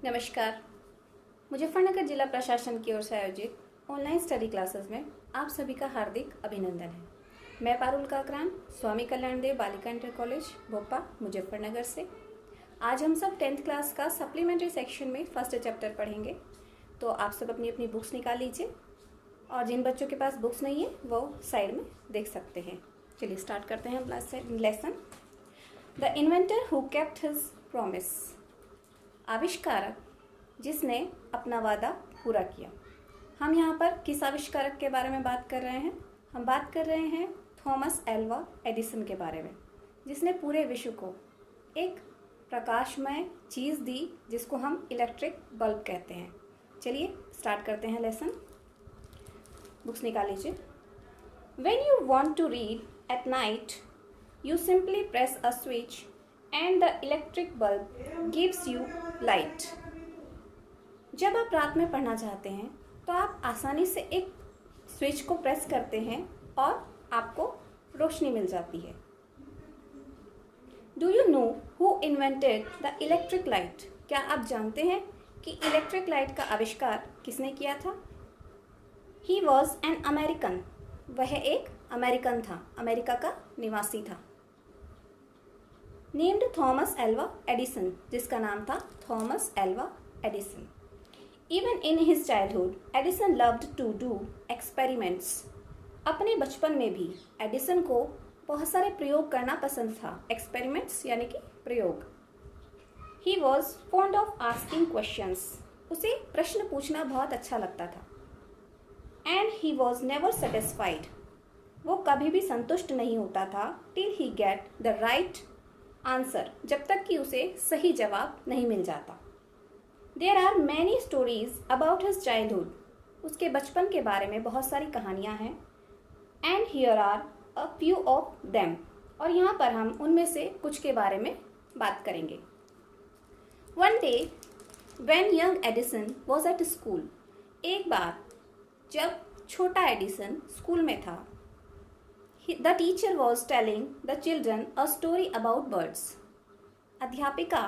नमस्कार। मुजफ्फरनगर जिला प्रशासन की ओर से आयोजित ऑनलाइन स्टडी क्लासेस में आप सभी का हार्दिक अभिनंदन है। मैं पारुल काकरान, स्वामी कल्याण देव बालिका इंटर कॉलेज भोपा मुजफ्फरनगर से। आज हम सब 10th क्लास का सप्लीमेंट्री सेक्शन में फर्स्ट चैप्टर पढ़ेंगे। तो आप सब अपनी अपनी बुक्स निकाल लीजिए और जिन बच्चों के पास बुक्स नहीं है वो साइड में देख सकते हैं। चलिए स्टार्ट करते हैं lesson. The inventor who kept his promise. आविष्कारक जिसने अपना वादा पूरा किया। हम यहाँ पर किस आविष्कारक के बारे में बात कर रहे हैं? हम बात कर रहे हैं थॉमस एल्वा एडिसन के बारे में, जिसने पूरे विश्व को एक प्रकाशमय चीज़ दी जिसको हम इलेक्ट्रिक बल्ब कहते हैं। चलिए स्टार्ट करते हैं लेसन। बुक्स निकाल लीजिए। When you want to read at night, you simply press a switch and the electric bulb gives you light. जब आप रात में पढ़ना चाहते हैं तो आप आसानी से एक स्विच को प्रेस करते हैं और आपको रोशनी मिल जाती है। Do you know who invented the electric light? क्या आप जानते हैं कि इलेक्ट्रिक लाइट का आविष्कार किसने किया था? He was an American. वह एक अमेरिकन था, अमेरिका का निवासी था। नेम्ड थॉमस एल्वा एडिसन, जिसका नाम था Thomas Alva Edison. Even in his childhood Edison loved to do experiments. अपने बचपन में भी एडिसन को बहुत सारे प्रयोग करना पसंद था। एक्सपेरिमेंट्स यानी कि प्रयोग। He was fond of asking questions. उसे प्रश्न पूछना बहुत अच्छा लगता था। And he was never satisfied. वो कभी भी संतुष्ट नहीं होता था till he get the right answer, जब तक कि उसे सही जवाब नहीं मिल जाता। There are many stories about his childhood. उसके बचपन के बारे में बहुत सारी कहानियाँ हैं। And here are a few of them, और यहाँ पर हम उनमें से कुछ के बारे में बात करेंगे। One day when young Edison was at school. एक बार जब छोटा एडिसन स्कूल में था, the teacher was telling the children a story about birds. अध्यापिका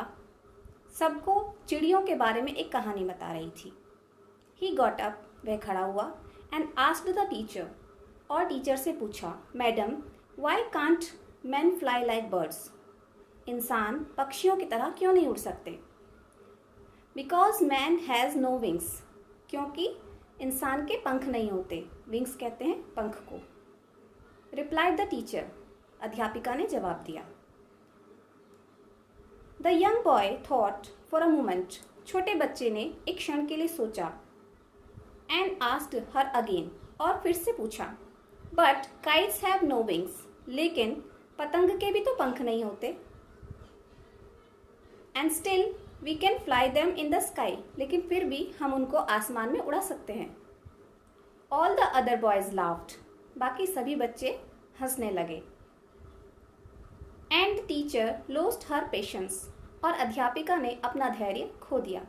सबको चिड़ियों के बारे में एक कहानी बता रही थी। ही गॉट अप, वह खड़ा हुआ, एंड आस्क्ड द टीचर, और टीचर से पूछा, madam why can't man fly like birds. इंसान पक्षियों की तरह क्यों नहीं उड़ सकते? Because man has no wings. क्योंकि इंसान के पंख नहीं होते। विंग्स कहते हैं पंख को। रिप्लाइड द टीचर, अध्यापिका ने जवाब दिया। The young boy thought for a moment. छोटे बच्चे ने एक क्षण के लिए सोचा। एंड आस्क्ड हर अगेन, और फिर से पूछा, but kites have no wings. लेकिन पतंग के भी तो पंख नहीं होते। And still we can fly them in the sky. लेकिन फिर भी हम उनको आसमान में उड़ा सकते हैं। All the other boys laughed. बाकी सभी बच्चे हंसने लगे। And teacher lost her patience. और अध्यापिका ने अपना धैर्य खो दिया।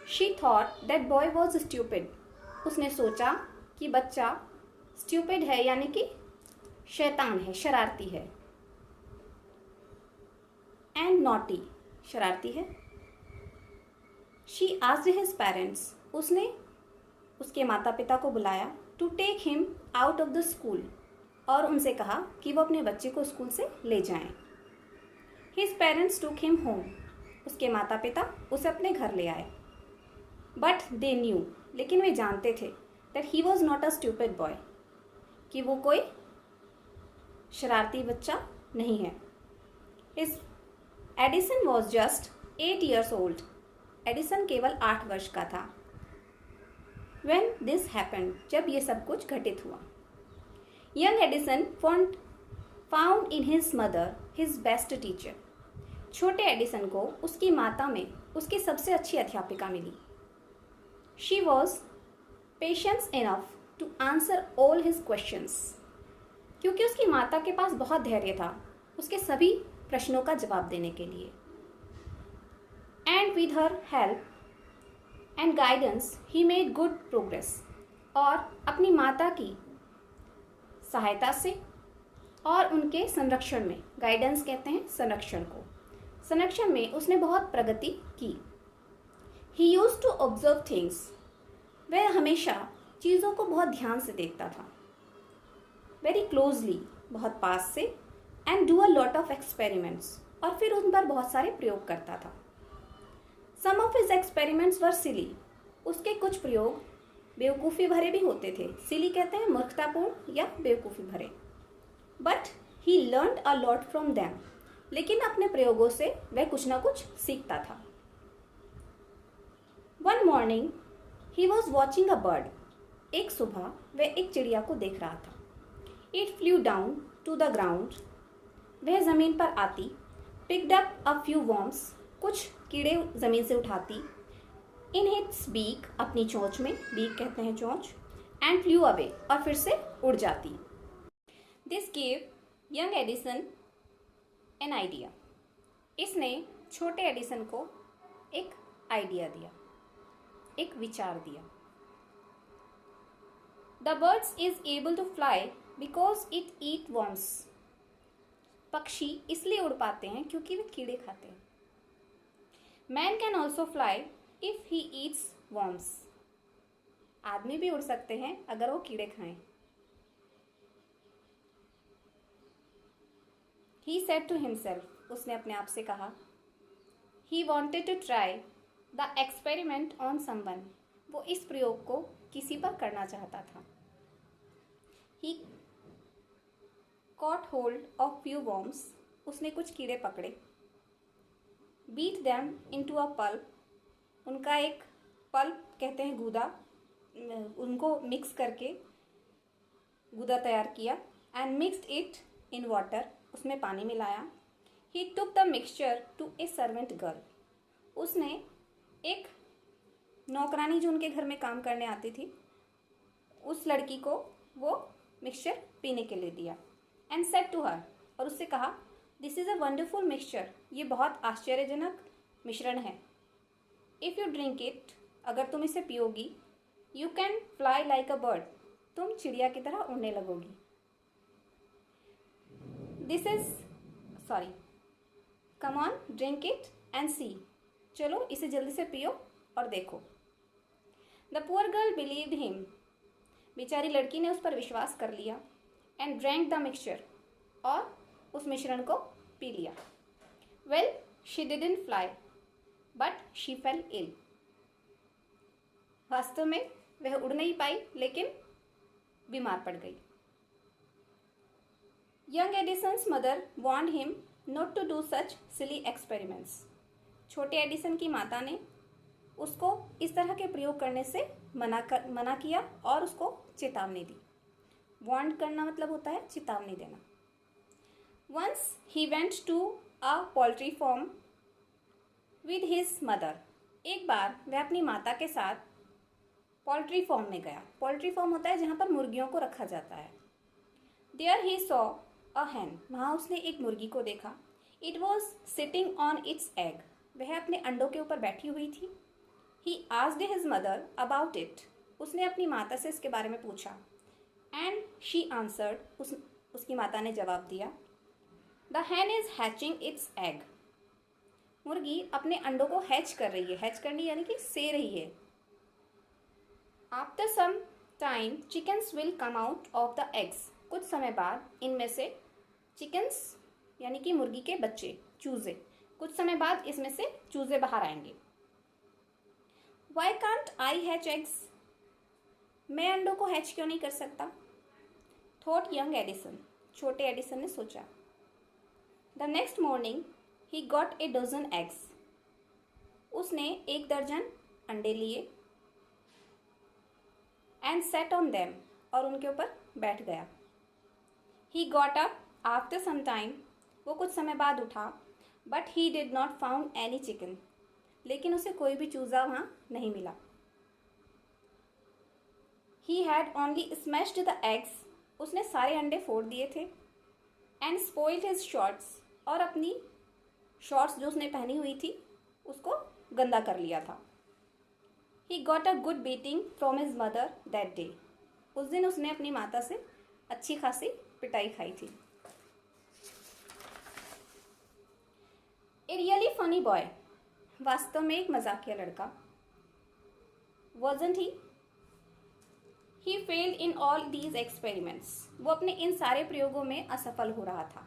She thought that boy was stupid. उसने सोचा कि बच्चा स्ट्यूपिड है, यानी कि शैतान है, शरारती है। एंड नॉटी, शरारती है। She asked his parents. उसने उसके माता पिता को बुलाया to take him out of the school, और उनसे कहा कि वो अपने बच्चे को स्कूल से ले जाएं। हिज पेरेंट्स टूक हिम होम। उसके माता पिता उसे अपने घर ले आए। बट दे न्यू, लेकिन वे जानते थे that he was not a stupid boy, कि वो कोई शरारती बच्चा नहीं है। His Edison was just 8 years old। Edison केवल 8 वर्ष का था। When this happened, जब ये सब कुछ घटित हुआ। Young Edison found in his mother his best teacher। छोटे एडिसन को उसकी माता में उसकी सबसे अच्छी अध्यापिका मिली। She was patient enough to answer all his questions। क्योंकि उसकी माता के पास बहुत धैर्य था उसके सभी प्रश्नों का जवाब देने के लिए। And with her help and guidance he made good progress. और अपनी माता की सहायता से और उनके संरक्षण में, गाइडेंस कहते हैं संरक्षण को, संरक्षण में उसने बहुत प्रगति की। He used to observe things, वह हमेशा चीज़ों को बहुत ध्यान से देखता था। वेरी क्लोजली, बहुत पास से। And do a lot of experiments, और फिर उन पर बहुत सारे प्रयोग करता था। सम ऑफ हिज एक्सपेरिमेंट्स वर सिली, उसके कुछ प्रयोग बेवकूफ़ी भरे भी होते थे। सिली कहते हैं मूर्खतापूर्ण या बेवकूफ़ी भरे। But he learned a lot from them, लेकिन अपने प्रयोगों से वह कुछ ना कुछ सीखता था। One morning he was watching a bird, एक सुबह वह एक चिड़िया को देख रहा था। It flew down to the ground, वह ज़मीन पर आती। Picked up a few worms, कुछ कीड़े ज़मीन से उठाती। इन हिट्स बीक, अपनी चोंच में, बीक कहते हैं चोंच। एंड फ्लू अवे, और फिर से उड़ जाती। This gave young Edison an idea, इसने छोटे एडिसन को एक आइडिया दिया, एक विचार दिया। The birds is able to fly because it eat worms, पक्षी इसलिए उड़ पाते हैं क्योंकि वे कीड़े खाते हैं। Man can also fly if he eats worms, आदमी भी उड़ सकते हैं अगर वो कीड़े खाएं। ही सेड टू हिमसेल्फ, उसने अपने आप से कहा। He wanted to try the experiment on someone, वो इस प्रयोग को किसी पर करना चाहता था। He caught hold of few worms, उसने कुछ कीड़े पकड़े। Beat them into a pulp, उनका एक पल्प कहते हैं गूदा, उनको मिक्स करके गूदा तैयार किया। And mixed it in water, उसमें पानी मिलाया। He took the mixture to a servant girl, उसने एक नौकरानी जो उनके घर में काम करने आती थी, उस लड़की को वो मिक्सचर पीने के लिए दिया। एंड सेड टू हर, और उससे कहा, this is a wonderful mixture, ये बहुत आश्चर्यजनक मिश्रण है। इफ़ यू ड्रिंक इट, अगर तुम इसे पियोगी, you can fly like a bird, तुम चिड़िया की तरह उड़ने लगोगी। This is sorry come on drink it and see, चलो इसे जल्दी से पियो और देखो। The poor girl believed him, बेचारी लड़की ने उस पर विश्वास कर लिया। एंड ड्रैंक द मिक्सचर, और उस मिश्रण को पी लिया। Well she didn't fly but she fell ill, वास्तव में वह उड़ नहीं पाई लेकिन बीमार पड़ गई। Young Edison's mother warned him not to do such silly experiments, छोटे एडिसन की माता ने उसको इस तरह के प्रयोग करने से मना किया और उसको चेतावनी दी। वार्न करना मतलब होता है चेतावनी देना। Once he went to a poultry farm with his mother, एक बार वह अपनी माता के साथ पोल्ट्री फार्म में गया। पोल्ट्री फार्म होता है जहाँ पर मुर्गियों को रखा जाता है। देयर ही सॉ अ हैन, वहाँ उसने एक मुर्गी को देखा। It was sitting on it's egg, वह अपने अंडों के ऊपर बैठी हुई थी। He asked his mother about it, उसने अपनी माता से इसके बारे में पूछा। एंड शी आंसर्ड, उसकी माता ने जवाब दिया, the Hahn is hatching it's egg, मुर्गी अपने अंडों को हैच कर रही है। हैच करनी यानी कि से रही है। After some time chickens will come out of the eggs, कुछ समय बाद इनमें से चिकन्स यानी कि मुर्गी के बच्चे, चूजे, कुछ समय बाद इसमें से चूजे बाहर आएंगे। Why can't I hatch eggs, मैं अंडों को हैच क्यों नहीं कर सकता? थॉट यंग एडिसन, छोटे एडिसन ने सोचा। The next morning he got a dozen eggs, उसने 1 दर्जन अंडे लिए। एंड सेट ऑन देम, और उनके ऊपर बैठ गया। He got up after some time, वो कुछ समय बाद उठा। But he did not found any chicken, लेकिन उसे कोई भी चूज़ा वहाँ नहीं मिला। He had only smashed the eggs, उसने सारे अंडे फोड़ दिए थे। एंड स्पॉइल्ड हिज शॉर्ट्स, और अपनी शॉर्ट्स जो उसने पहनी हुई थी उसको गंदा कर लिया था। He got a good beating from his mother that day, उस दिन उसने अपनी माता से अच्छी खासी पिटाई खाई थी। ए रियली फनी बॉय, वास्तव में एक मजाकिया लड़का। wasn't he? He failed in all these experiments. वो अपने इन सारे प्रयोगों में असफल हो रहा था।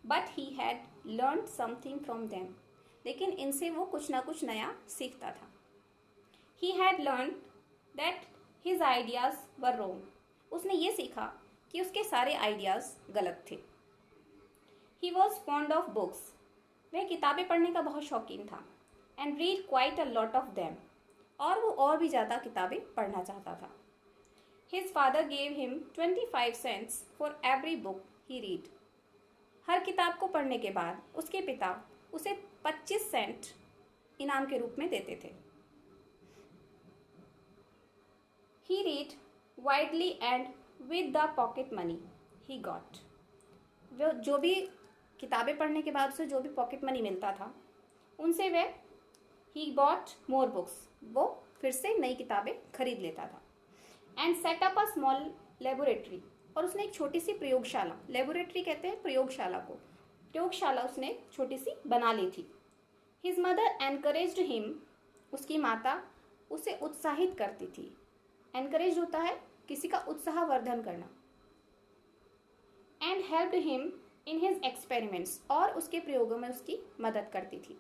But he had learned something from them. लेकिन इनसे वो कुछ ना कुछ नया सीखता था। He had learned that his ideas were wrong. उसने ये सीखा कि उसके सारे आइडियाज गलत थे। He was fond of books. वह किताबें पढ़ने का बहुत शौकीन था। And read quite a lot of them. और वो और भी ज़्यादा किताबें पढ़ना चाहता था। His father gave him 25 cents for every book he read. हर किताब को पढ़ने के बाद उसके पिता उसे 25 सेंट इनाम के रूप में देते थे। He read widely and with the pocket money he got. वो जो भी किताबें पढ़ने के बाद उसे जो भी पॉकेट मनी मिलता था उनसे वह he bought more books. वो फिर से नई किताबें खरीद लेता था। And set up a small laboratory. और उसने एक छोटी सी प्रयोगशाला, लेबोरेटरी कहते हैं प्रयोगशाला को, प्रयोगशाला उसने छोटी सी बना ली थी। His mother encouraged him. उसकी माता उसे उत्साहित करती थी। Encouraged होता है किसी का उत्साहवर्धन करना। And helped him in his experiments. और उसके प्रयोगों में उसकी मदद करती थी।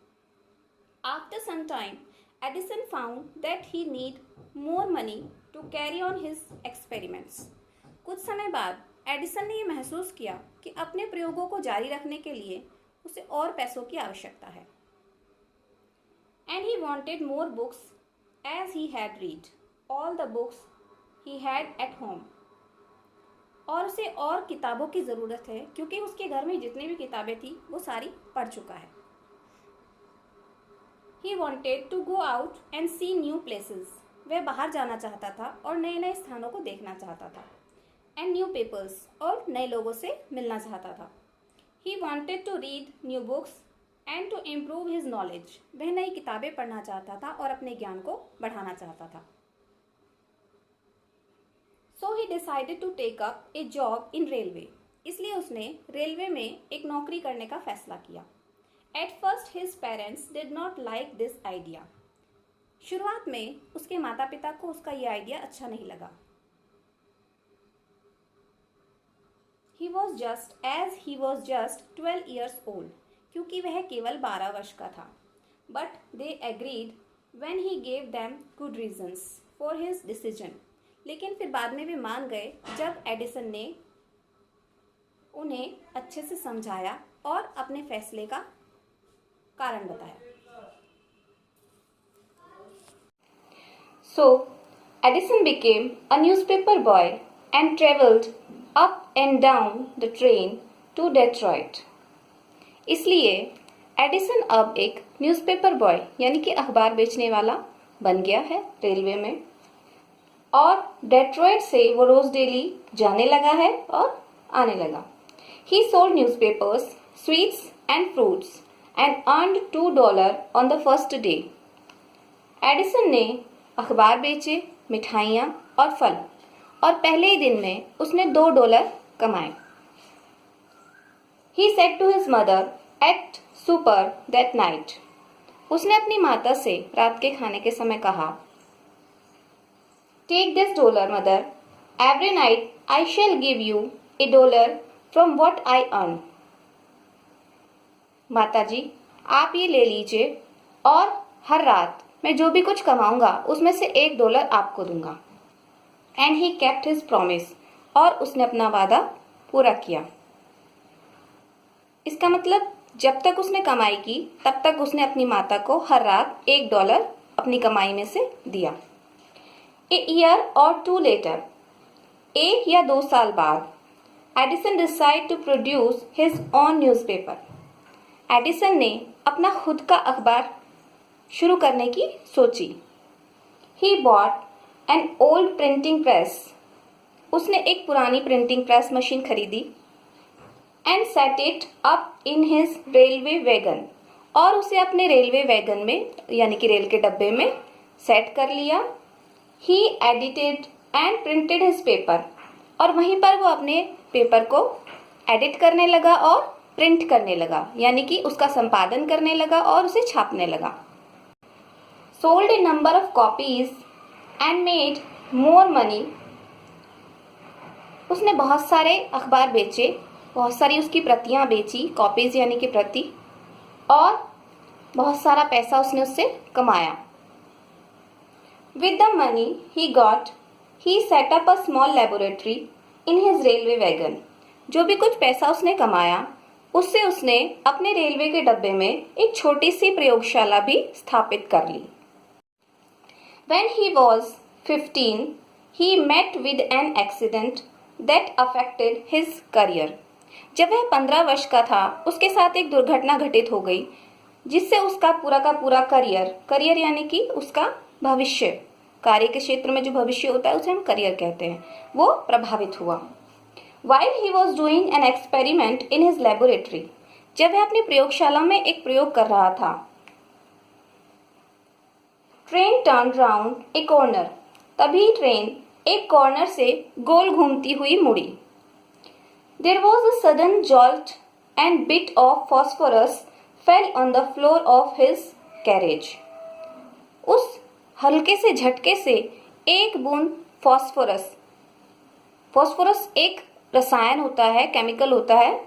After some time, Edison found that he need more money to carry on his experiments. कुछ समय बाद एडिसन ने ये महसूस किया कि अपने प्रयोगों को जारी रखने के लिए उसे और पैसों की आवश्यकता है। And he wanted more books as he had read all the books he had at home. और उसे और किताबों की ज़रूरत है क्योंकि उसके घर में जितनी भी किताबें थी वो सारी पढ़ चुका है। He wanted to go out and see new places. वह बाहर जाना चाहता था और नए नए स्थानों को देखना चाहता था। And new papers. और नए लोगों से मिलना चाहता था। He wanted to read new books and to improve his knowledge. वह नई किताबें पढ़ना चाहता था और अपने ज्ञान को बढ़ाना चाहता था। So he decided to take up a job in railway. इसलिए उसने रेलवे में एक नौकरी करने का फैसला किया। At first his parents did not like this idea. शुरुआत में उसके माता पिता को उसका ये आइडिया अच्छा नहीं लगा। He was just 12 years old. क्योंकि वह केवल 12 वर्ष का था। But they agreed when he gave them good reasons for his decision. लेकिन फिर बाद में वे मान गए जब एडिसन ने उन्हें अच्छे से समझाया और अपने फैसले का कारण बताया। So, Edison became a newspaper boy and traveled up and down the train to Detroit. इसलिए एडिसन अब एक न्यूज़पेपर बॉय यानी कि अखबार बेचने वाला बन गया है रेलवे में, और डेट्रॉइट से वो रोज डेली जाने लगा है और आने लगा। He sold newspapers, sweets and fruits and earned $2 on the first day. Edison ने अखबार बेचे, मिठाइयाँ और फल, और पहले ही दिन में उसने $2 कमाए। He said to his mother at supper that night. उसने अपनी माता से रात के खाने के समय कहा, Take this $1, mother. Every night I shall give you $1 from what I earn. माता जी, आप ये ले लीजिए और हर रात मैं जो भी कुछ कमाऊंगा उसमें से $1 आपको दूंगा। And he kept his promise. और उसने अपना वादा पूरा किया। इसका मतलब जब तक उसने कमाई की तब तक उसने अपनी माता को हर रात $1 अपनी कमाई में से दिया। A year or two later, 1 या 2 साल बाद, Edison decided to produce his own newspaper. Edison ने अपना खुद का अखबार शुरू करने की सोची। He bought an old printing press. उसने एक पुरानी प्रिंटिंग प्रेस मशीन खरीदी। And set it up in his railway wagon. और उसे अपने रेलवे वैगन में यानी कि रेल के डब्बे में सेट कर लिया। He edited and printed his paper. और वहीं पर वो अपने पेपर को एडिट करने लगा और प्रिंट करने लगा, यानी कि उसका संपादन करने लगा और उसे छापने लगा। Sold A number of copies and made more money. उसने बहुत सारे अखबार बेचे, बहुत सारी उसकी प्रतियां बेची, कॉपीज यानी कि प्रति, और बहुत सारा पैसा उसने उससे कमाया। With the money he got he set up a small laboratory in his railway wagon. जो भी कुछ पैसा उसने कमाया उससे उसने अपने रेलवे के डब्बे में एक छोटी सी प्रयोगशाला भी स्थापित कर ली। When he was 15, he met with an accident that affected his career. जब वह 15 वर्ष का था, उसके साथ एक दुर्घटना घटित हो गई जिससे उसका का पूरा करियर यानी कि उसका भविष्य, कार्य के क्षेत्र में जो भविष्य होता है उसे हम करियर कहते हैं, वो प्रभावित हुआ। While he was doing an experiment in his laboratory, जब वह अपनी प्रयोगशाला में एक प्रयोग कर रहा था, train turn round a corner. तभी ट्रेन एक कॉर्नर से गोल घूमती हुई मुड़ी। There was a sudden jolt and bit of phosphorus fell on the floor of his carriage. उस हल्के से झटके से एक बूंद फॉस्फोरस एक रसायन होता है, केमिकल होता है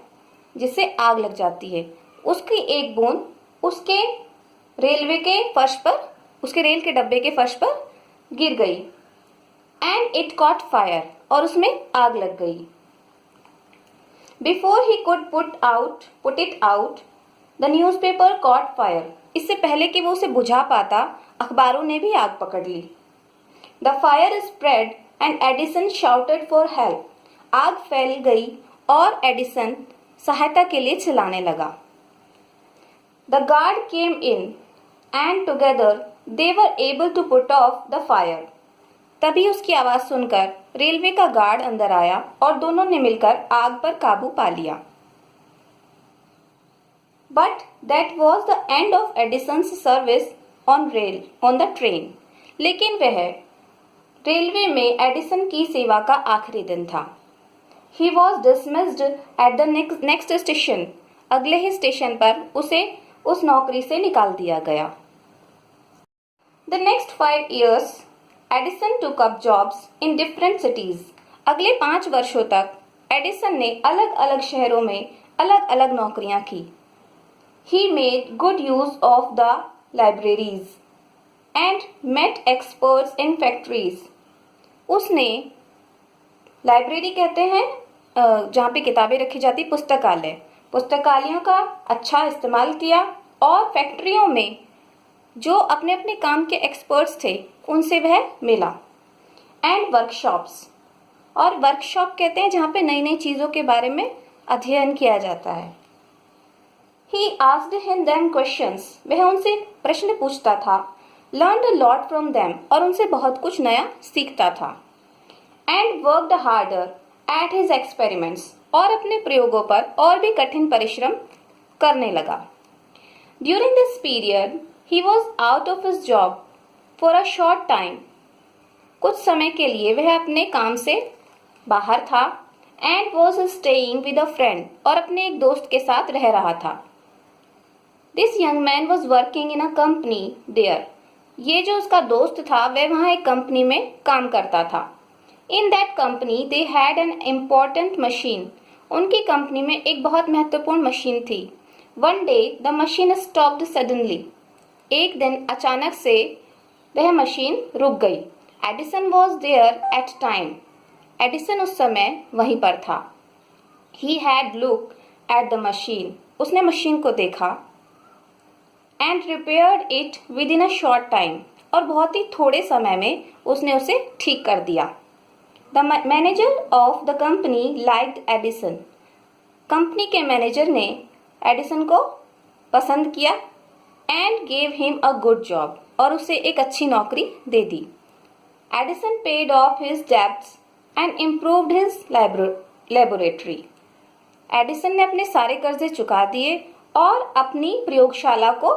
जिससे आग लग जाती है। उसकी एक बूंद उसके रेलवे के फर्श पर, उसके रेल के डब्बे के फर्श पर गिर गई। एंड इट कॉट फायर, और उसमें आग लग गई। Before he could put it out the newspaper cot fire. इससे पहले कि वो उसे बुझा पाता, अखबारों ने भी आग पकड़ ली। The fire spread and Edison shouted for help. आग फैल गई और एडिसन सहायता के लिए चिल्लाने लगा। The guard came in and together they were able to put off the fire. तभी उसकी आवाज सुनकर रेलवे का गार्ड अंदर आया और दोनों ने मिलकर आग पर काबू पा लिया। But that was the end of Edison's service on the train. लेकिन वह रेलवे में एडिसन की सेवा का आखिरी दिन था। He was dismissed at the next station. अगले ही स्टेशन पर उसे उस नौकरी से निकाल दिया गया। The next 5 years, Edison took up jobs in different cities. अगले 5 वर्षों तक एडिसन ने अलग अलग शहरों में अलग अलग नौकरियां की। He made good use of the libraries and met experts in factories. उसने, लाइब्रेरी कहते हैं जहाँ पे किताबें रखी जाती, पुस्तकालयों का अच्छा इस्तेमाल किया और फैक्ट्रियों में जो अपने अपने काम के एक्सपर्ट्स थे उनसे वह मिला। एंड वर्कशॉप्स, और वर्कशॉप कहते हैं जहाँ पे नई नई चीज़ों के बारे में अध्ययन किया जाता है। He asked him them questions. वह उनसे प्रश्न पूछता था। Learned a lot from them, और उनसे बहुत कुछ नया सीखता था। And worked harder at his experiments, और अपने प्रयोगों पर और भी कठिन परिश्रम करने लगा। During this period he was out of his job for a short time. कुछ समय के लिए वह अपने काम से बाहर था। and was staying with a friend, और अपने एक दोस्त के साथ रह रहा था। This young man was working in a company there. ये जो उसका दोस्त था वह वहाँ एक कंपनी में काम करता था। In that company they had an important machine. उनकी कंपनी में एक बहुत महत्वपूर्ण मशीन थी। One day the machine stopped suddenly. एक दिन अचानक से वह मशीन रुक गई। Edison was there at time. Edison उस समय वहीं पर था। He had look at the machine. उसने मशीन को देखा। And repaired it within a short time, और बहुत ही थोड़े समय में उसने उसे ठीक कर दिया। The manager of the company liked Edison. Company के मैनेजर ने एडिसन को पसंद किया। And gave him a good job, और उसे एक अच्छी नौकरी दे दी। Edison paid off his debts and improved his laboratory. Edison ने अपने सारे कर्जे चुका दिए और अपनी प्रयोगशाला को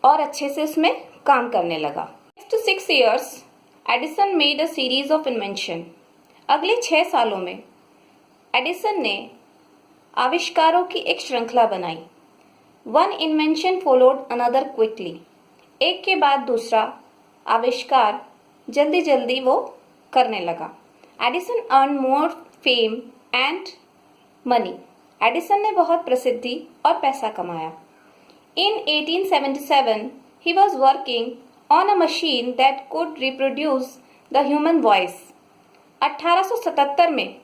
और अच्छे से उसमें काम करने लगा। Next 6 years, Edison made a series of invention. अगले 6 सालों में एडिसन ने आविष्कारों की एक श्रृंखला बनाई। One invention followed another quickly. एक के बाद दूसरा आविष्कार जल्दी जल्दी वो करने लगा। Edison earn more fame and money. Edison ने बहुत प्रसिद्धि और पैसा कमाया। In 1877, he was working on a machine that could reproduce the human voice. 1877 में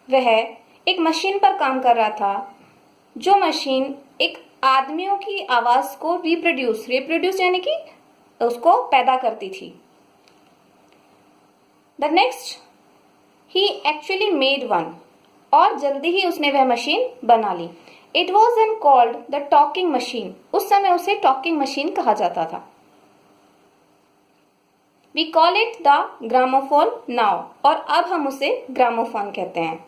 वह एक मशीन पर काम कर रहा था जो मशीन एक आदमियों की आवाज को रिप्रोड्यूस यानी कि उसको पैदा करती थी। The next, he actually made one. और जल्दी ही उसने वह मशीन बना ली। It was then called the talking machine. उस समय उसे talking machine कहा जाता था। We call it the gramophone now. और अब हम उसे gramophone कहते हैं।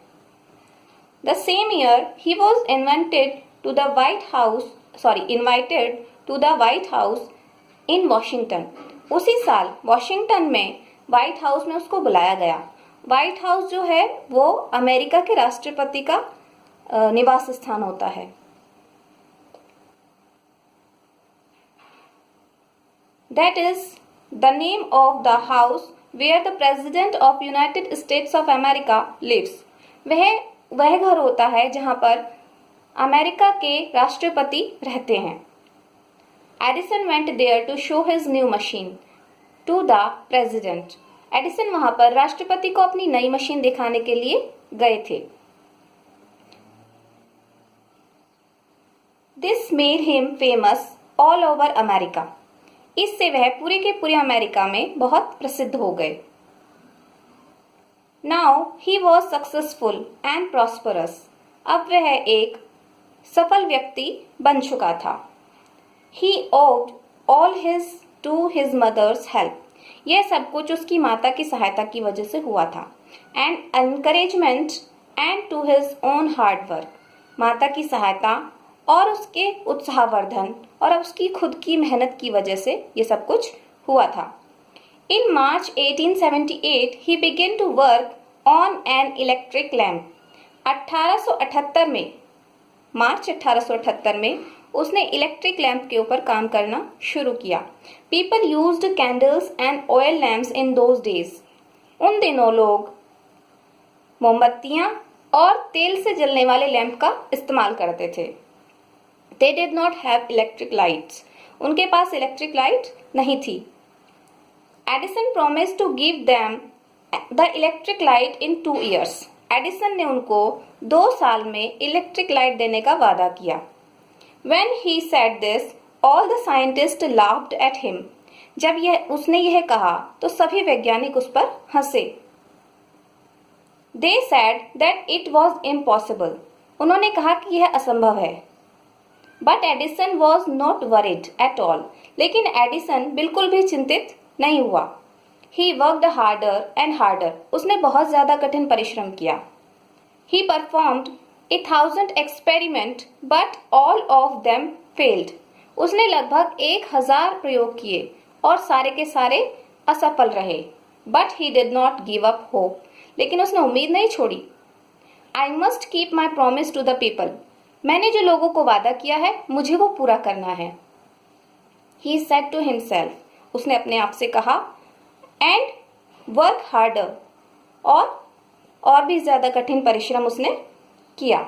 The same year he was invited to the White House in Washington. उसी साल वॉशिंगटन में व्हाइट हाउस में उसको बुलाया गया। व्हाइट हाउस जो है वो अमेरिका के राष्ट्रपति का निवास स्थान होता है। That is the name of the house where the President of United States of America lives. वह घर होता है जहां पर अमेरिका के राष्ट्रपति रहते हैं। Edison went there to show his new machine to the president. Edison वहां पर राष्ट्रपति को अपनी नई मशीन दिखाने के लिए गए थे। This made him famous all over America. इससे वह पूरे के पूरे अमेरिका में बहुत प्रसिद्ध हो गए। Now he was successful and prosperous. अब वह एक सफल व्यक्ति बन चुका था। He owed all to his mother's help. यह सब कुछ उसकी माता की सहायता की वजह से हुआ था। And encouragement and to his own hard work. माता की सहायता और उसके उत्साहवर्धन और उसकी खुद की मेहनत की वजह से ये सब कुछ हुआ था। In March 1878 he began to work on an electric lamp. 1878 में मार्च 1878 में उसने इलेक्ट्रिक लैंप के ऊपर काम करना शुरू किया। People used candles and oil lamps in those days. उन दिनों लोग मोमबत्तियां और तेल से जलने वाले लैंप का इस्तेमाल करते थे। They did not have electric lights. उनके पास इलेक्ट्रिक लाइट नहीं थी। Edison promised to give them the electric light in 2 years। Edison ने उनको 2 साल में इलेक्ट्रिक लाइट देने का वादा किया। When he said this, all the scientists laughed at him. जब उसने यह कहा तो सभी वैज्ञानिक उस पर हंसे। They said that it was impossible. उन्होंने कहा कि यह असंभव है। But Edison was not worried at all. लेकिन एडिसन बिल्कुल भी चिंतित नहीं हुआ। He worked harder and harder. उसने बहुत ज्यादा कठिन परिश्रम किया। He performed 1000 experiment, but all of them failed. उसने लगभग 1000 प्रयोग किए और सारे के सारे असफल रहे। But he did not give up hope. लेकिन उसने उम्मीद नहीं छोड़ी। I must keep my promise to the people. मैंने जो लोगों को वादा किया है मुझे वो पूरा करना है। He said to himself. उसने अपने आप से कहा and work harder. और भी ज्यादा कठिन परिश्रम उसने किया।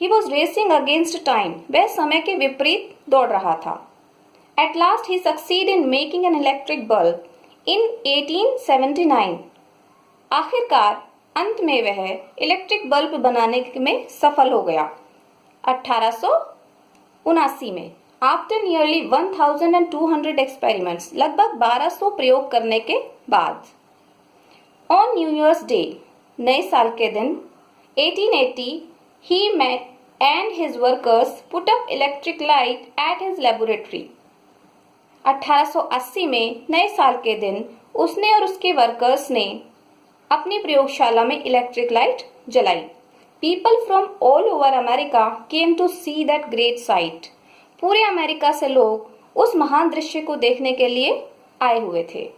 He was racing against time. वह समय के विपरीत दौड़ रहा था। At last he succeeded in making an electric bulb in 1879. आखिरकार अंत में वह इलेक्ट्रिक बल्ब बनाने में सफल हो गया 1879 में। After nearly 1200 experiments, लगभग 1200 प्रयोग करने के बाद। On New Year's Day, नए साल के दिन 1880, he and his workers put up electric light at his laboratory. 1880 में नए साल के दिन उसने और उसके वर्कर्स ने अपनी प्रयोगशाला में इलेक्ट्रिक लाइट जलाई। People from all over America came to see that great sight. पूरे अमेरिका से लोग उस महान दृश्य को देखने के लिए आए हुए थे।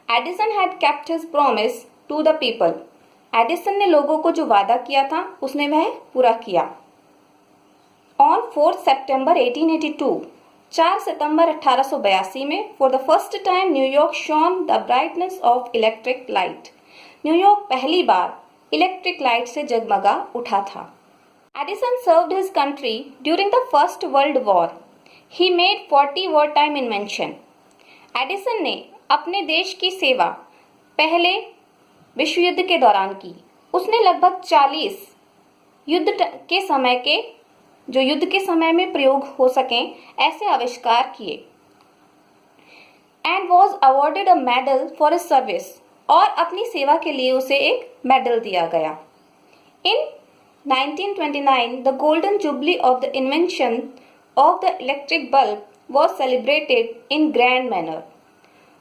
Edison had kept his promise to the people. Edison ने लोगों को जो वादा किया था उसने वह पूरा किया। ऑन 4 सितंबर 1882, 4 सितंबर 1882 में for the first time New York shown the brightness of electric light. New York पहली बार इलेक्ट्रिक लाइट से जगमगा उठा था। Edison served his country during the first world war. He made 40 war time invention. Edison ने अपने देश की सेवा पहले विश्व युद्ध के दौरान की। उसने लगभग 40 युद्ध के समय में प्रयोग हो सकें ऐसे आविष्कार किए। And was awarded a medal for his service, और अपनी सेवा के लिए उसे एक मेडल दिया गया। इन 1929 the golden jubilee of the invention of the electric bulb was celebrated in grand manner.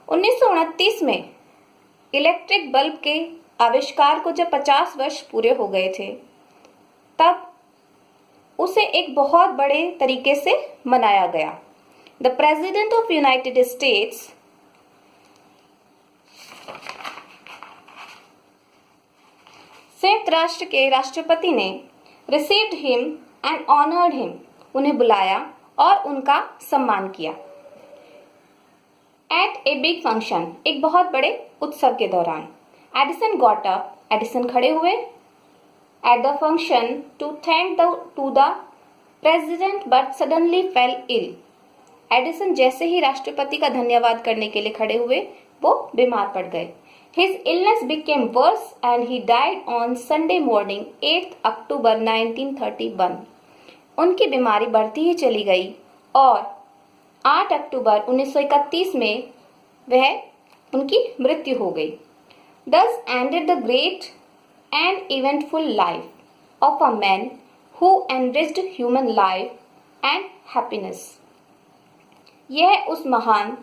1929 में इलेक्ट्रिक बल्ब के आविष्कार को जब 50 वर्ष पूरे हो गए थे, तब उसे एक बहुत बड़े तरीके से मनाया गया। The president of United states संयुक्त राष्ट्र के राष्ट्रपति ने received him and honoured him, उन्हें बुलाया और उनका सम्मान किया। एट ए बिग फंक्शन, एक बहुत बड़े उत्सव के दौरान। एडिसन गॉट अप, एडिसन खड़े हुए। At the function to thank to the president but suddenly fell ill. Edison जैसे ही राष्ट्रपति का धन्यवाद करने के लिए खड़े हुए, वो बीमार पड़ गए। His illness became worse and he died on Sunday morning 8 अक्टूबर 1931। उनकी बीमारी बढ़ती ही चली गई और 8 अक्टूबर 1931 में उनकी मृत्यु हो गई। Thus ended the great and eventful life of a man who enriched human life and happiness। यह उस महान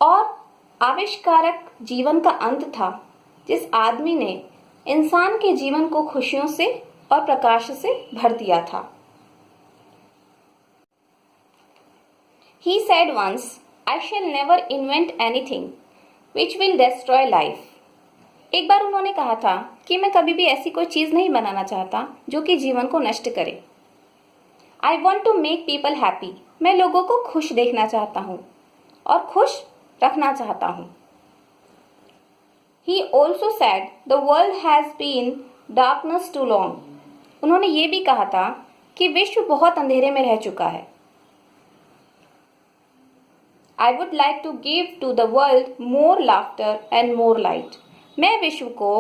और आविष्कारक जीवन का अंत था जिस आदमी ने इंसान के जीवन को खुशियों से और प्रकाश से भर दिया था। He said once, I shall never invent anything which will destroy life। एक बार उन्होंने कहा था कि मैं कभी भी ऐसी कोई चीज नहीं बनाना चाहता जो कि जीवन को नष्ट करे। I want to make people happy। मैं लोगों को खुश देखना चाहता हूँ और खुश रखना चाहता हूँ। He also said the world has been darkness too long। उन्होंने ये भी कहा था कि विश्व बहुत अंधेरे में रह चुका है। I would like to give to the world more laughter and more light। मैं विश्व को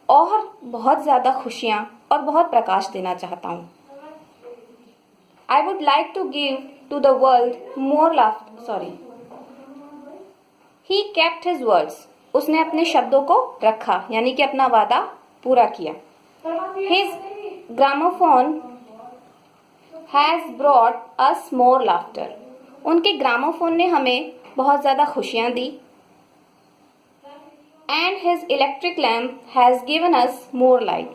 और बहुत ज्यादा खुशियां और बहुत प्रकाश देना चाहता हूँ। I would like to give to the world more laughter। He kept his words। उसने अपने शब्दों को रखा, यानी कि अपना वादा पूरा किया। His gramophone has brought us more laughter। उनके ग्रामोफोन ने हमें बहुत ज्यादा खुशियां दी। And his electric lamp has given us more light।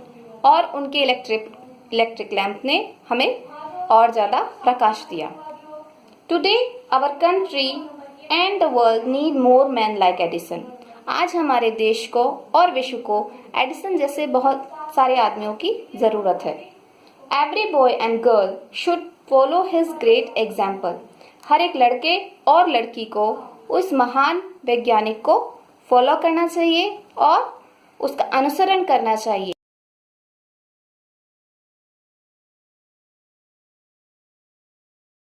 और उनके इलेक्ट्रिक लैंप ने हमें और ज्यादा प्रकाश दिया। Today our country and the world need more men like Edison। आज हमारे देश को और विश्व को एडिसन जैसे बहुत सारे आदमियों की जरूरत है। Every boy and girl should follow his great example। हर एक लड़के और लड़की को उस महान वैज्ञानिक को फॉलो करना चाहिए और उसका अनुसरण करना चाहिए।